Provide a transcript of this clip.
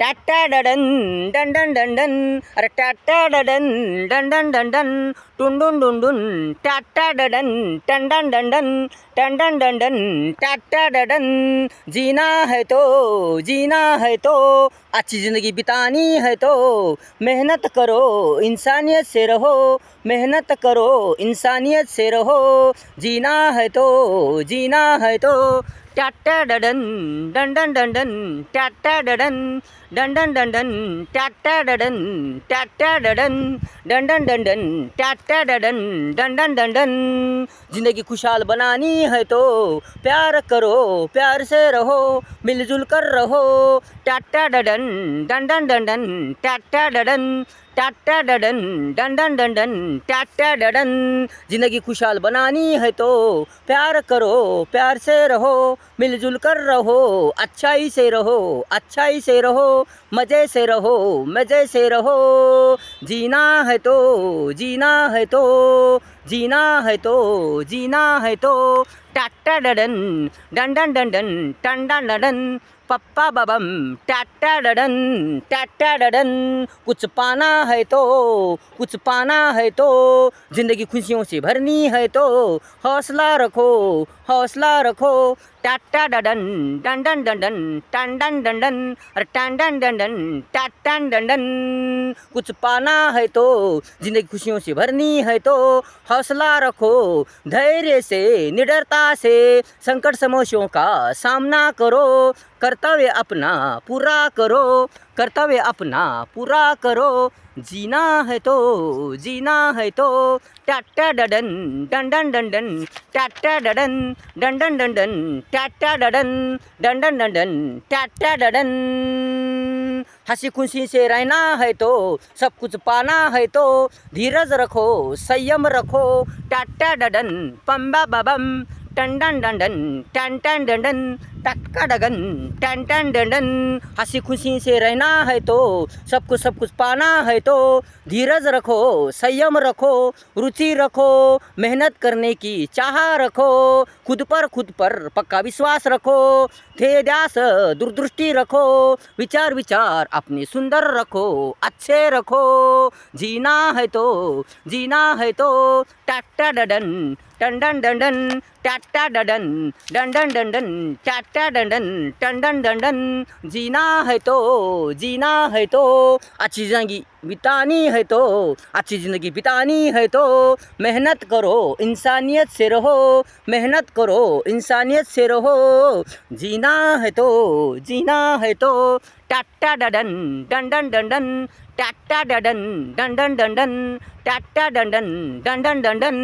टाटा डडन डन डन डन डन, अरे टाटा डडन डन डन डन डन, टुन डुन डुन डुन, टाटा डडन टन डन डन डन, टन डन डन डन, टाटा डडन। जीना है तो जीना है तो, अच्छी ज़िंदगी बितानी है तो मेहनत करो इंसानियत से रहो, मेहनत करो इंसानियत से रहो। जीना है तो जीना है तो, टाटा डडन डन डन डन डन, टाटा डडन डन डन डन डन, टाटा डडन टाटा डडन डन डन डन डन, टाटा डडन डन डन डन डन। जिंदगी खुशहाल बनानी है तो प्यार करो, प्यार से रहो, मिलजुल कर रहो। टाटा डडन डन डन डन डन, टाटा डडन टाटा डडन डन डन डन डन, टाटा डडन। जिंदगी खुशहाल बनानी है तो प्यार करो, प्यार से रहो, मिलजुल कर रहो, अच्छाई से रहो, अच्छाई से रहो, मज़े से रहो, मज़े से रहो। जीना है तो जीना है तो, जीना है तो जीना है तो, टाटा डडन डन डन डन डन, टन डन डन, पप्पा बबम टाटा डडन टाटा डडन। कुछ पाना है तो, कुछ पाना है तो, ज़िंदगी खुशियों से भरनी है तो हौसला रखो, हौसला रखो। टाटा डडन डन डन डन डन, टन डन डन डन, अरे टन डन डन डन, टाटन डन डन। कुछ पाना है तो, ज़िंदगी खुशियों से भरनी है तो हौसला रखो, धैर्य से निडरता से संकट समस्याओं का सामना करो। कर्तव्य अपना पूरा करो, कर्तव्य अपना पूरा करो। जीना है तो जीना है तो, टाटा डडन डन डन डन डन, टाटा डडन डन डन डन डन, टाटा डडन डन डन डन डन, टाटा डडन। हंसी खुशी से रहना है तो, सब कुछ पाना है तो धीरज रखो, संयम रखो। टाटा डडन पम्बा बबम, टन डन डन डन, टन टन डन डन, टक्का डगन टन टन डन डन। हंसी खुशी से रहना है तो, सब कुछ पाना है तो धीरज रखो, संयम रखो, रुचि रखो, मेहनत करने की चाह रखो, खुद पर पक्का विश्वास रखो, ध्येय ध्यास दूरदृष्टि रखो, विचार विचार अपने सुंदर रखो, अच्छे रखो। जीना है तो जीना है तो, टाटा डडन टन डन डन डन, टाटा डडन डन डन डन डन, टाटा डडन टन डन डन डन। जीना है तो जीना है तो, अच्छी ज़िंदगी बितानी है तो, अच्छी ज़िंदगी बितानी है तो मेहनत करो इंसानियत से रहो, मेहनत करो इंसानियत से रहो। जीना है तो जीना है तो, टाटा डडन डन डन डन डन, टाटा डडन डन डन डन डन, टाटा डडन डन डन डन डन।